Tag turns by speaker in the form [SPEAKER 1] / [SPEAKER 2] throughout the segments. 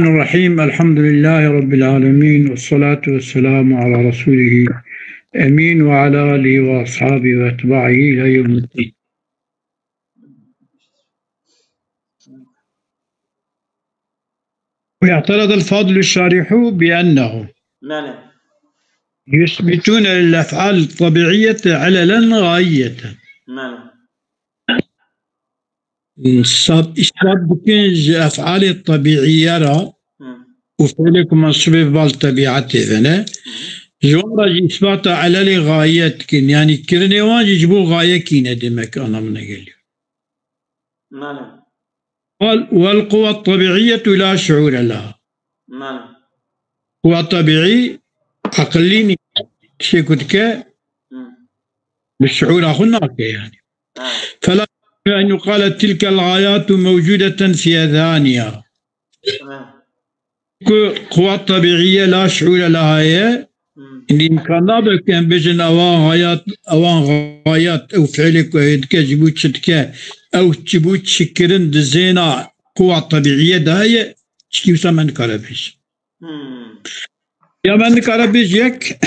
[SPEAKER 1] الرحيم. الحمد لله رب العالمين، والصلاة والسلام على رسوله أمين وعلى آله وأصحابه وأتباعه إلى يوم الدين. ويعترض الفاضل الشارح بأنه يثبتون للأفعال الطبيعية عللا غاية. إثبات بكنج أفعال الطبيعية را وفعلك منصوب بالطبيعة هنا جوارج إثبات علل غاية كن، يعني كرني واجي يجبو غاية كينة دمك أنا من أقل. قال والقوى الطبيعية لا شعور لها. قوى طبيعي عقليني شيكتك بالشعور أخناك يعني. فلا أن يقال تلك الغايات موجودة في أذهانها. قوى الطبيعية لا شعور لها هي إن إمكاننا كان بجن أوان غايات أو فعلك ويدك جبوت شتك أو جبوت شكرن دزينا قوى طبيعية ده هي شكيوسا من كاربيش يا من كاربيش يك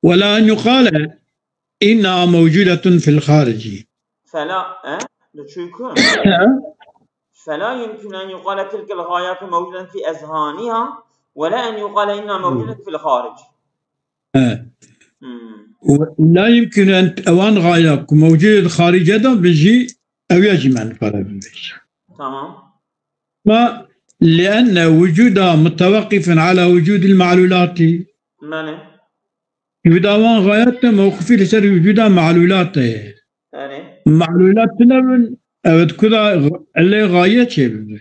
[SPEAKER 1] ولا أن يقال إنها موجودة في الخارج.
[SPEAKER 2] فلا يمكن أن يقال تلك الغايات موجودة في أذهانها ولا أن يقال إنها موجودة في الخارج.
[SPEAKER 1] لا يمكن أن أوان غايات موجودة خارجة بيجي أو يجب أن كاربيش.
[SPEAKER 2] تمام.
[SPEAKER 1] ما لأن وجودها متوقف على وجود المعلولات. وجودها غايات موقفي لسر وجودها معلولات. معلولات من أذكر اللي غاية شيء.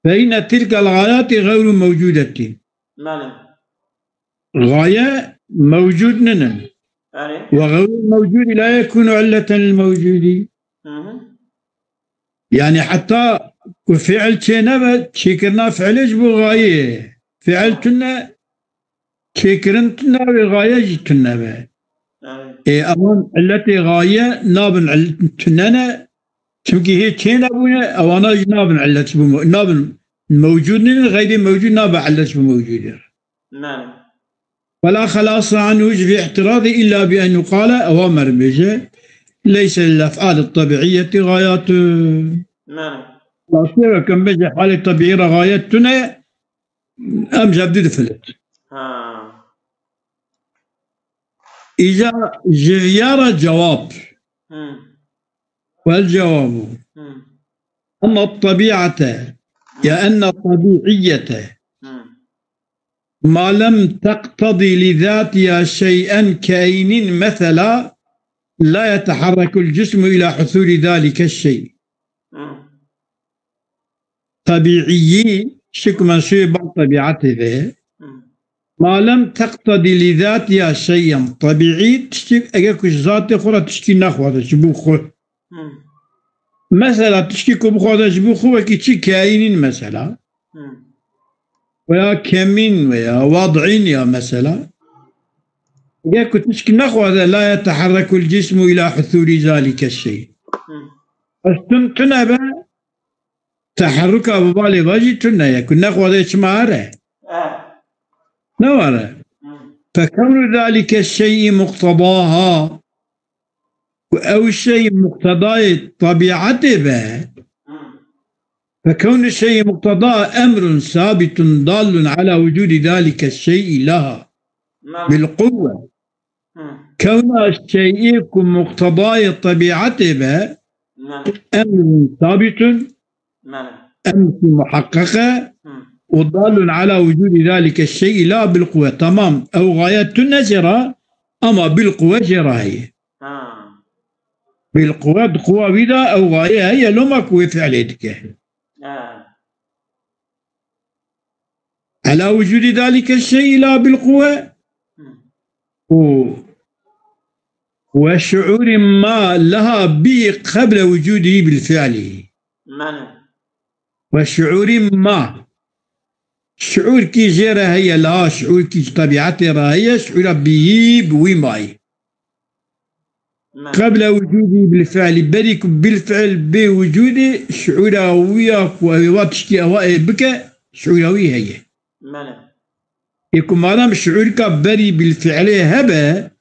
[SPEAKER 1] فإن تلك الغايات غير موجودة. غاية موجود نن. وغير الموجود لا يكون علة للموجود. يعني حتى فعل شيء شكرنا فعل جبو غاية فعلتنا شكرنتنا بغاية جتنا أمام التي غاية نابن علتنا شمكي هي شيء نابنا أو أنا نابن علت نابن موجود غير موجود نابن علت بموجود. ولا خلاص عنه في اعتراضي إلا بأن يقال أوامر بجه ليس للأفعال الطبيعية غايات. لا كم بجه حالة طبيعية غايتنا أم جبدد فلت. إذا جيار جواب والجواب أن الطبيعة أن الطبيعية ما لم تقتضي لذاتها شيئا كائن مثلا لا يتحرك الجسم إلى حصول ذلك الشيء. طبيعي شك منسوب طبيعته ما لم تقتضي لذاتها شيئا طبيعي تشتي أجاكش ذات أخرى تشتي نخوة تشبوخ مثلا تشتي كبخوة تشبوخ وكي كائن مثلا ويا كمين ويا وضعين يا مثلا أجاكش تشتي نخوة لا يتحرك الجسم إلى حصول ذلك الشيء. أستنتنا تحرك أبو بالي باجي تنا يكون نخوة يشماره نوارا فكون ذلك الشيء مقتضاها أو الشيء مقتضى طبيعته به فكون الشيء مقتضاه أمر ثابت ضال على وجود ذلك الشيء لها بالقوة. كون الشيء يكون مقتضى طبيعته به أمر ثابت أمر محققة وضال على وجود ذلك الشيء لا بالقوة. تمام. أو غايات نزرة أما بالقوة جراهية بالقوة قوة بدا أو غاية هي لما قوة فعلتك على وجود ذلك الشيء لا بالقوة وشعور ما لها به قبل وجوده بالفعل وشعور ما شعور كي جيرة هي لا شعور كي طبيعتها هي شعور به بويماي قبل وجودي بالفعل بريك بالفعل بوجودي شعوراوية وواتشتي أوائي بك شعوراوية هي يكون ما دام شعورك بري بالفعل هبه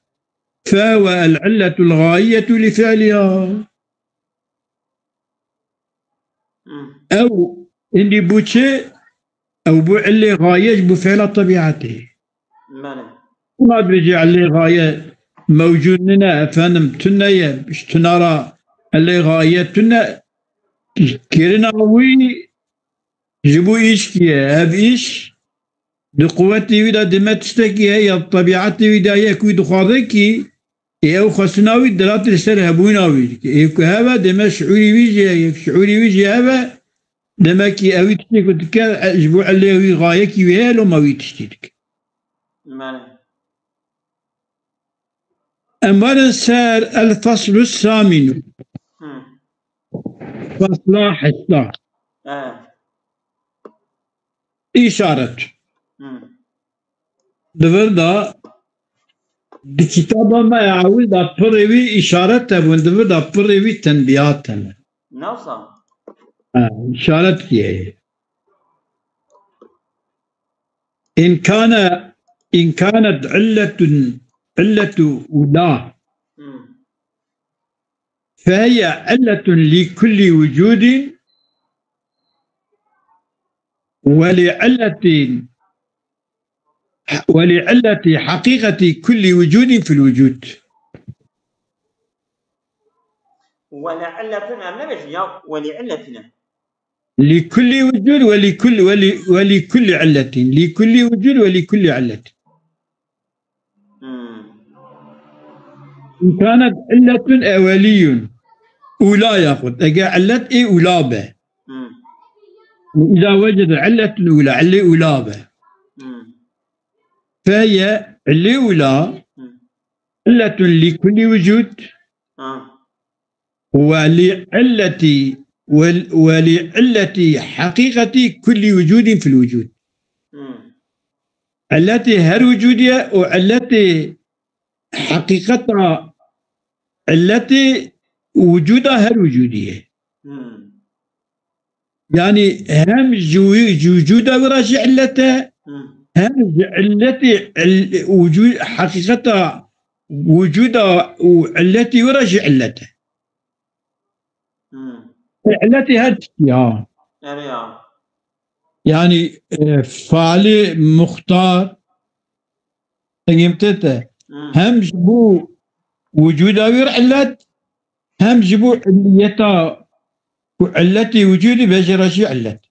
[SPEAKER 1] فهو العلة الغاية لفعلها أو إني بوشي أو بوعلي غاية بفعل طبيعته ما برجع لي غاية موجود لنا أفهم تنايا باش تنرى اللي غايتنا كيرنا وي جبو إيش كيا هب إيش بقوتي ودا دمتشتكي هي طبيعتي ودا يكوي دخاذكي يو خصناوي درات السر هبوناوي يكو هذا دم شعوري ويجي شعوري ويجي هذا دمكي أوي تشتكي كنت أجبو عليه غايكي ويا لو ما ويتشتكي أمر سار الفصل الثامن فصل حصة إشارة دفردا بكتابة ما يعود أبروي إشارة تبون دفردا أبروي تنبيهات
[SPEAKER 2] نوصل
[SPEAKER 1] إشارة كيه إن كانت علة ولا فهي علة لكل وجود ولعلة حقيقة كل وجود في الوجود
[SPEAKER 2] ولعلتنا ولعلتنا
[SPEAKER 1] لكل وجود ولكل علة لكل وجود ولكل علة إن كانت علة أولي أولى يأخذ أجا علة إيه أولى به وإذا وجد علة الأولى علة أولى به فهي علة أولى علة لكل وجود ولعلة حقيقة كل وجود في الوجود التي هر وجودية وعلة حقيقتها التي وجودها هر وجودية يعني هم وجودها وراجع علتها هم علتي وجود حقيقتها وجودها والتي وراجع علتها التي هاتفيها يعني فعلي مختار قيمتته هم جبوا وجودها ويرعلت هم جبوا عليتها وعلتي وجودي بجرشي علت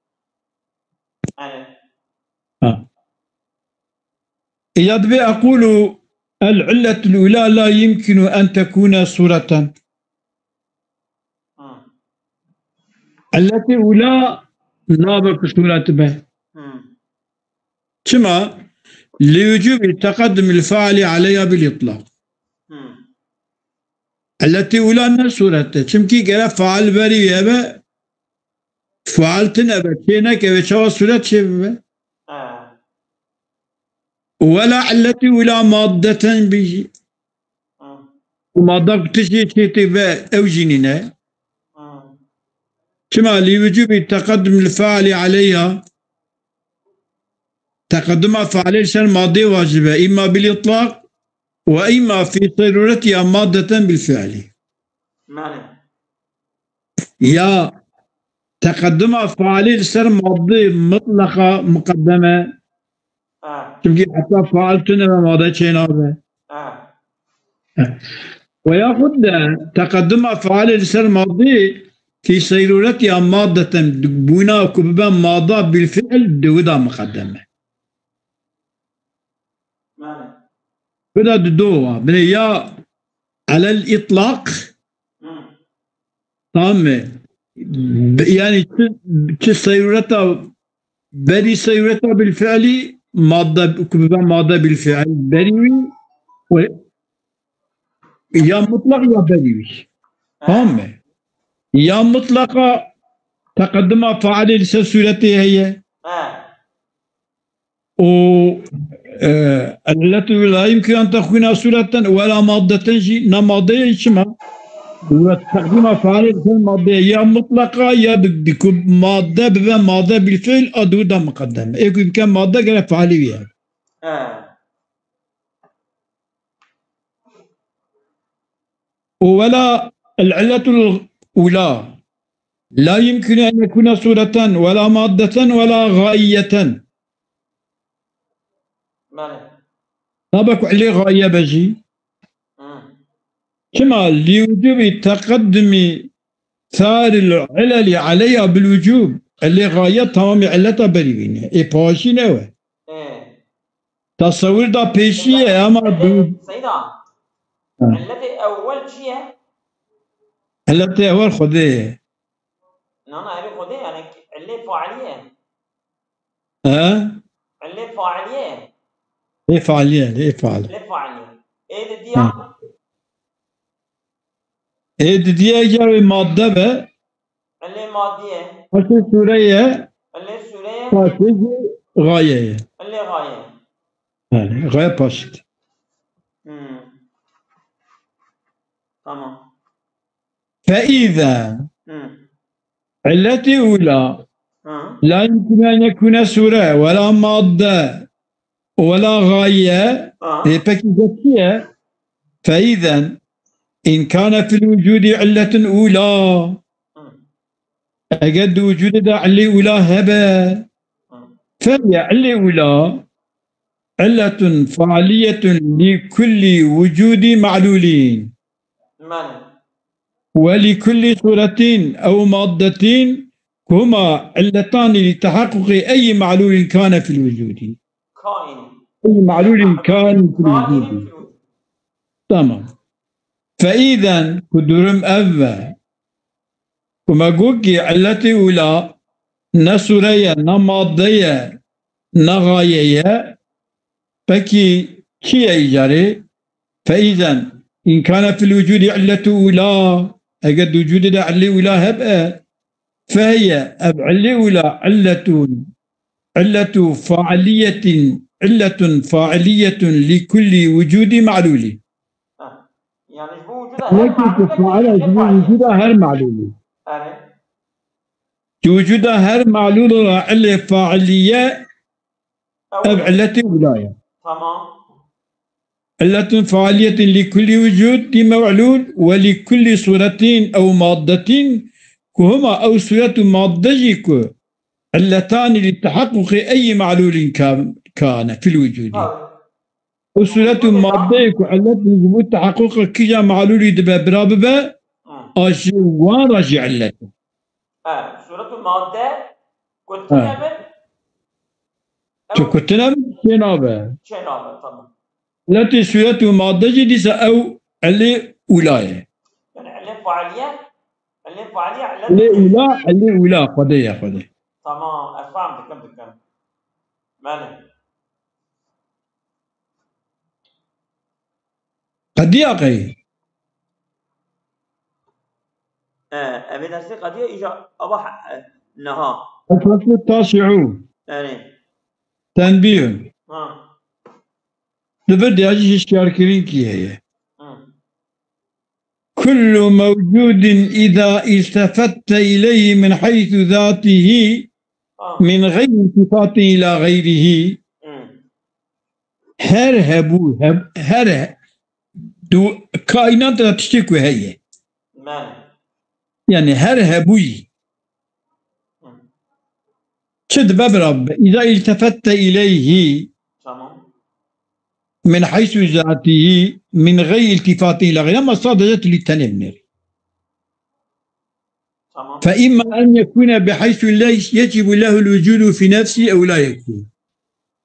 [SPEAKER 1] إذا أقول العلة الأولى لا يمكن أن تكون صورة التي أولى لا بصورة به كما لوجوب تقدم الفاعل عليها بالإطلاق التي أولى أن صورة كمكي قال فاعل بري يبا فعلتنا بكينا كيف شوى صورة شبه ولا التي أولى مادة بيجي ومادة بتشي تبا أو جنينة كما لوجوب تقدم الفاعل عليها تقدم فاعل لسان ماضي واجبة إما بالإطلاق وإما في ضرورتها مادة بالفعل يا تقدم فاعل لسان ماضي مطلقة مقدمة تبقي حتى فعلتنا ماذا شينا ويأخذ تقدم فعل لسان ماضي في صيرورتها مادة بنا كببا ماضى بالفعل دودا مقدمة بدا دوا بنيا على الإطلاق تام يعني صيرورتها بري صيرورتها بالفعل ماضى كببا ماضى بالفعل بريوي يا مطلق يا بريوي تام يا مطلقة تقدم فاعل لسان صورته هي التي لا يمكن أن تكون صورة ولا مادة نمادية شما والتقديم فعل في المادة يا مطلقة يا بكم مادة بمادة بالفعل أدودا مقدمة يكون كان مادة غير فعلية ولا العلة الأولى لا يمكن أن يكون صورة ولا مادة ولا غاية طبق عليه غاية بجي كما لوجوب تقدم ثار العلل عليها بالوجوب اللي غاية تمام علتها بريوين اي باشي نوه تصور دا بيشية اما
[SPEAKER 2] سيدا علتي اول شيء
[SPEAKER 1] علتي اول خذيه
[SPEAKER 2] نعم علي خذيه يعني علة فاعلية علة فاعلية
[SPEAKER 1] ايه فعالية ايه فعالية
[SPEAKER 2] علة فاعلية ايه ديا
[SPEAKER 1] ايه دي جاوي مادة به
[SPEAKER 2] علة مادية
[SPEAKER 1] فاشي سورية
[SPEAKER 2] علة سورية
[SPEAKER 1] فاشي غاية
[SPEAKER 2] علة غاية
[SPEAKER 1] غاية باشت
[SPEAKER 2] تمام
[SPEAKER 1] فإذا علتي أولى لا يمكن أن يكون سورة ولا مادة ولا غاية فإذا إن كان في الوجود علة أولى أجد وجود دا علة أولى هبة فهي علة أولى علة فعالية لكل وجود معلولين ولكل صورة أو مادة هما علتان لتحقق أي معلول كان في الوجود أي معلول كان في الوجود تمام فإذا كدرم أبا كما قوكي علتي أولى نسورية نماضية نغاية فكي كي أيجاري فإذا إن كان في الوجود علة أولى أجد وجود علة أولى هبأ فهي علة أولى علة فاعلية لكل وجود معلول
[SPEAKER 2] يعني
[SPEAKER 1] وجودها هر معلول وجودها هر معلول علة فاعلية علة ولاية
[SPEAKER 2] تمام
[SPEAKER 1] علة فاعلية لكل وجود معلول ولكل صورة أو مادة كهما أو صورة مادة علتان لتحقق أي معلول كان في الوجود وصورة مادة علة يجب تحقق كي معلول دبا براببا أجوان رجع علته
[SPEAKER 2] صورة المادة كنت نعمل
[SPEAKER 1] كنت نعمل شنابة
[SPEAKER 2] طبعا
[SPEAKER 1] التي صورة مادة جديسة أو علة ولاية
[SPEAKER 2] يعني علة فعالية
[SPEAKER 1] علة ولا خدية
[SPEAKER 2] تمام أفهم بكم ماله
[SPEAKER 1] قدية قي
[SPEAKER 2] أبي درسي قدية إجا أبا نها
[SPEAKER 1] الفصل التاسع تنبيه لبدي أجي اشتراكين كي هي كل موجود إذا التفت إليه من حيث ذاته من غير التفات إلى غيره هر دو كائنات تشتكي هي يعني هر هبوي شد ببرب إذا التفت إليه من حيث ذاته من غير التفات إلى غيره ما صادجت للتنمر فإما أن يكون بحيث يجب له الوجود في نفسه أو لا يكون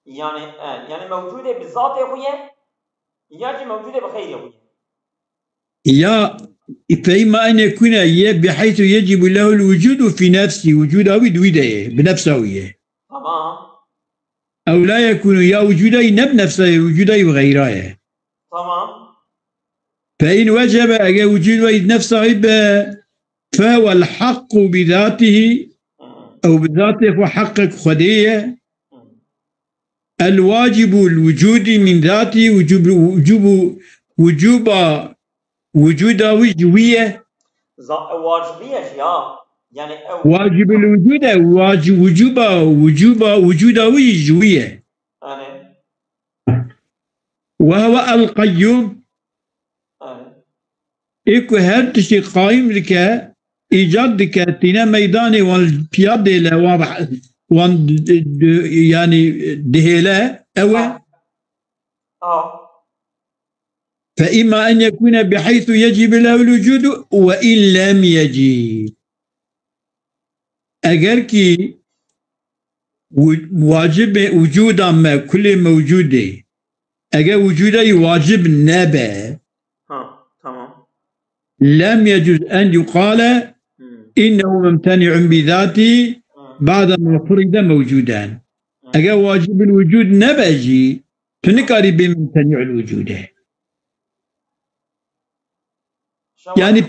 [SPEAKER 2] يعني موجودة بالذات يا أخويا يجب موجودة بخير يا أخويا
[SPEAKER 1] يا فإما أن يكون بحيث يجب له الوجود في نفسه وجوده بدوده بنفسه
[SPEAKER 2] تمام
[SPEAKER 1] أو لا يكون يا وجوده بنفسه وجوده بغيره
[SPEAKER 2] تمام
[SPEAKER 1] فإن وجب أجا وجوده بنفسه فهو الحق بذاته أو بذاته فحقق خديه الواجب الوجودي من ذاته وجوده وجوية
[SPEAKER 2] واجبية يا يعني
[SPEAKER 1] واجب الوجود وجوده وجوية
[SPEAKER 2] أنا
[SPEAKER 1] وهو القيوم إيكو هر تشي قائم لك إيجاد لك تينا ميداني والبيادة له واضح يعني دهيلة فإما أن يكون بحيث يجب له الوجود وإن لم يجب أجر كي واجب وجودا ما كل موجودة أجر وجوده واجب نبا
[SPEAKER 2] تمام
[SPEAKER 1] لم يجوز أن يقال إنه ممتنع بذاته بعد ما فرض موجودان أجر واجب الوجود نبجي تنكري بممتنع الوجود يعني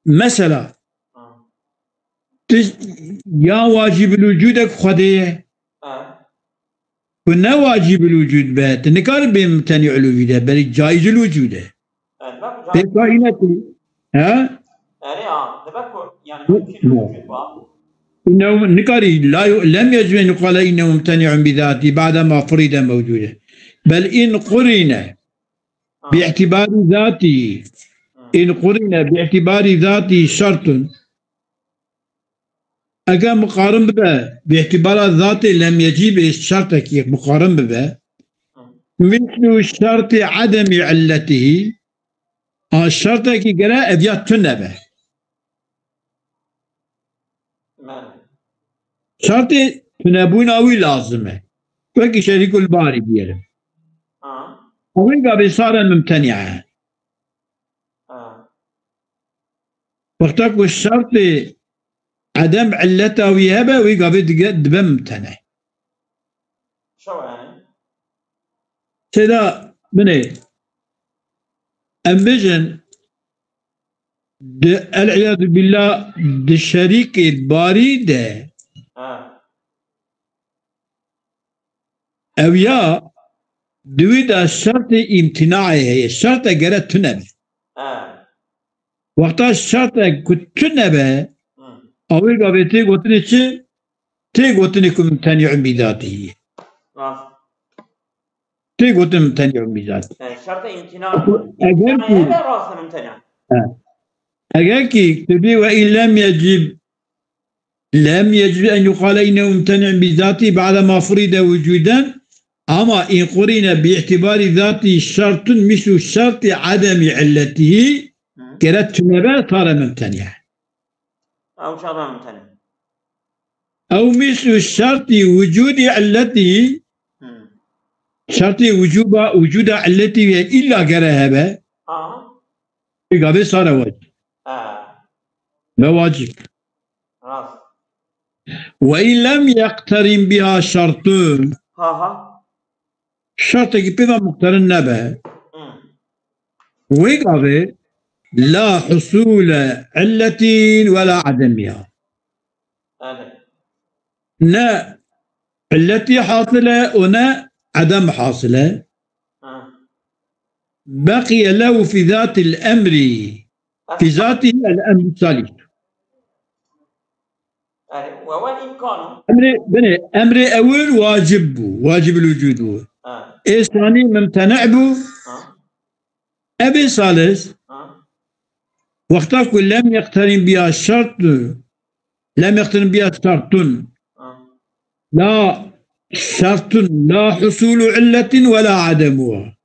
[SPEAKER 1] مثلا يا واجب الوجود خديه كنا واجب الوجود بات نكار بممتنع الوجود بل جائز الوجود بكائنتي ها يعني إنه نكاري لم يجب أن يقال إنه ممتنع بذاته بعدما فرض موجودا بل إن قرن باعتبار ذاته إن قرن باعتبار ذاته شرط أجا مقارن به باعتبار ذاته لم يجيب الشرط كي مقارن به مثل شرط عدم علته الشرط كي قرأ أبيات تنبه شرط تنبون أوي لازمة فكي شريك الباري بيرم ويقع بصارة ممتنعة وقتك الشرط عدم علته ويهبه ويقع بدبه ممتنع
[SPEAKER 2] شو يعني؟
[SPEAKER 1] سيدا مني أمبجن العياذ بالله الشريك باري ده أو يا دويد الشرط امتناعي هي الشرط قرأت تنبه وقتا الشرط كنت تنبه أول قابلتي قلتني شيء تي قلتني كم ممتنع بذاته تي قلتني ممتنع بذاته
[SPEAKER 2] الشرط امتناع هذا راس ممتنع
[SPEAKER 1] أجاكي تبي وإن لم يجب أن يقال إنه ممتنع بذاته بعدما فرض وجودا أما إن قرن باعتبار ذاته شرط مثل شرط عدم علته كرت نبات صار ممتنع
[SPEAKER 2] أو شرط ممتنع
[SPEAKER 1] أو مثل شرط وجود علته شرط وجود علته إلا قرهبه قبل صار واجب ما واجب وإن لم يقترن بها شرط شرط كيف مقترن نبه وقبل لا حصول علة ولا عدمها نا التي حاصلة ونا عدم حاصلة بقي له في ذات الأمر في ذاته الأمر الثالث
[SPEAKER 2] وهو الإمكان
[SPEAKER 1] أمر أول واجب الوجود إيه ممتنع به أبي ثالث وقتك لم يقترن بها شرط لا شرط لا حصول علة ولا عدمها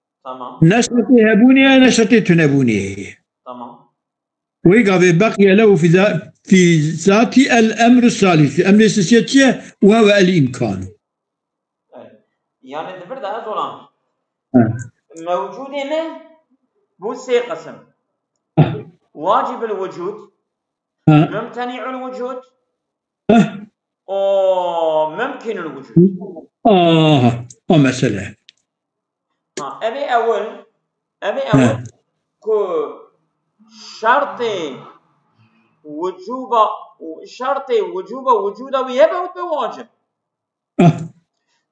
[SPEAKER 1] نشرة هبونها نشرة تنبونها بقي له في ذات الأمر الثالث الأمر الثالث وهو الإمكان
[SPEAKER 2] يعني دبر ده طولان موجود ما بو سي قسم واجب الوجود ممتنع الوجود ممكن الوجود
[SPEAKER 1] مثلا
[SPEAKER 2] أبي أول كو شرط وجوده ويهبه بواجب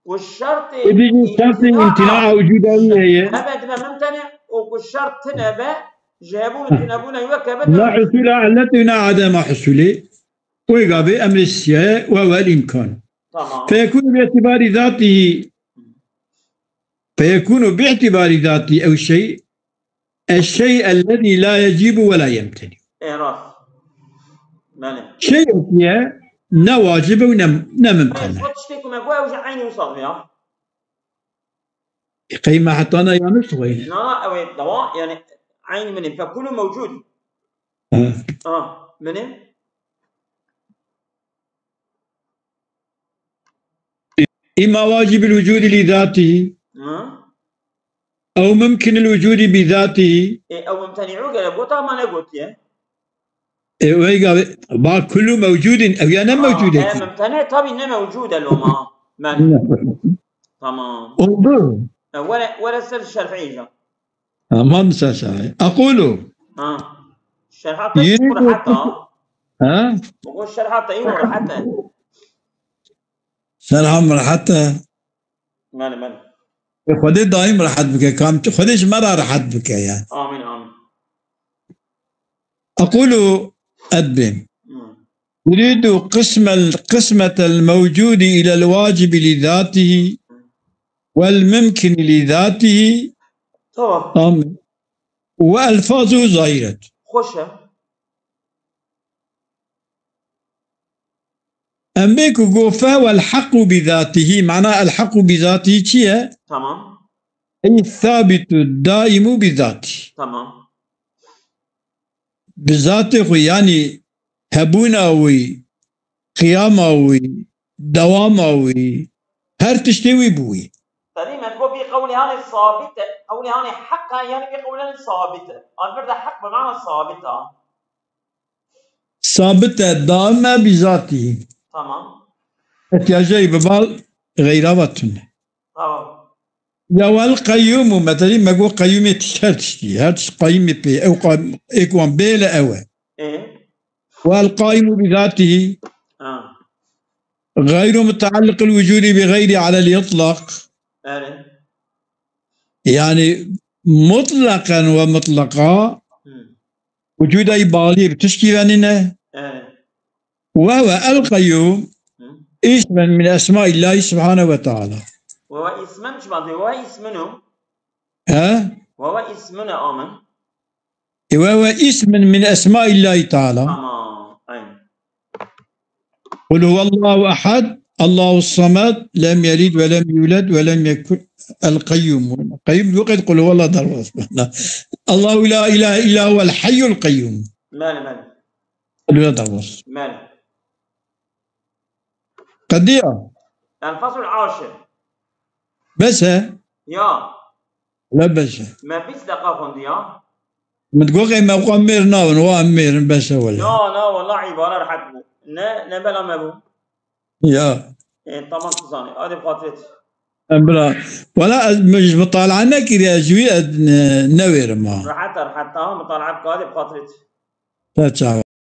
[SPEAKER 2] والشرط
[SPEAKER 1] بيجي شرط امتناع وجودية هي
[SPEAKER 2] أبد ما ممتنع والشرط تنبه جابون تنبون يوكبت
[SPEAKER 1] لا حصول علته لا عدم حصوله ويقابل أمر السياء وهو الإمكان
[SPEAKER 2] تمام
[SPEAKER 1] فيكون باعتبار ذاته أو الشيء الذي لا يجب ولا يمتنع
[SPEAKER 2] راس ماله
[SPEAKER 1] شيء لا واجب ونممتنع
[SPEAKER 2] تشتكم أقوى وش عيني وصل يا
[SPEAKER 1] قيمة حتى أنا يا مصوين
[SPEAKER 2] لا أو دواء يعني عيني منه فكله موجود منه
[SPEAKER 1] إما واجب الوجود لذاته أو ممكن الوجود بذاته
[SPEAKER 2] أو ممتنع قال بوتا ما نقولت يا
[SPEAKER 1] ويقال ما كله موجود أو يعني موجود
[SPEAKER 2] ممتنع طبعا إنه موجود لو ما تمام
[SPEAKER 1] انظر
[SPEAKER 2] ولا السر الشرعي
[SPEAKER 1] ما ننسى شيء أقوله
[SPEAKER 2] الشرحات يقول حتى بقول الشرحات يقول حتى
[SPEAKER 1] شرحهم حتى
[SPEAKER 2] مال
[SPEAKER 1] خدي دائم راحت بك كام خديش مرة راحت بك يعني
[SPEAKER 2] آمين
[SPEAKER 1] أقول أدبن يريد قسمة الموجود إلى الواجب لذاته والممكن لذاته آمين وألفاظه ظاهرة
[SPEAKER 2] خوشة
[SPEAKER 1] أميك قوفا والحق بذاته معناه الحق بذاته شيء
[SPEAKER 2] تمام
[SPEAKER 1] أي الثابت الدائم بذاته
[SPEAKER 2] تمام
[SPEAKER 1] بذاته يعني هبوناوي قياماوي دواماوي هر تشتوي بوي
[SPEAKER 2] تقريبا هو بقولي هاني ثابتة قولي هاني حقا يعني بقولي ثابتة البرد حق بمعنى ثابتة
[SPEAKER 1] ثابتة دائمة بذاته
[SPEAKER 2] تمام
[SPEAKER 1] احتياجي ببال غيراتنا
[SPEAKER 2] تمام
[SPEAKER 1] يا والقيوم مثلا ما قو قيوم تشتي هاتش قيوم بي او قام اكوان بلا او والقائم بذاته غير متعلق الوجود بغير على الإطلاق يعني مطلقا ومطلقا وجود أي بالي بتشكي عننا وهو القيوم اسم من أسماء الله سبحانه وتعالى
[SPEAKER 2] وهو اسم مش بعض وهو اسمه وهو اسمنا آمن
[SPEAKER 1] وهو اسم من أسماء الله تعالى قل هو الله أحد الله الصمد لم يلد ولم يولد ولم يكن القيوم وقد قل هو الله ضرب الله لا إله إلا هو الحي القيوم
[SPEAKER 2] مال
[SPEAKER 1] قدية
[SPEAKER 2] الفصل العاشر
[SPEAKER 1] بس
[SPEAKER 2] يا
[SPEAKER 1] لا بس
[SPEAKER 2] ما فيش دقائق يا
[SPEAKER 1] متقول ما قمرنا ونوامر بس ولا
[SPEAKER 2] لا والله عبارة راح تبو نبلا ما بو
[SPEAKER 1] يا
[SPEAKER 2] طبعا تصاني هذه بخاطرتي
[SPEAKER 1] أمرا ولا مش مطالع عنك يا جوي نوير ما
[SPEAKER 2] راح حتى مطالعة هذه بخاطرتي
[SPEAKER 1] لا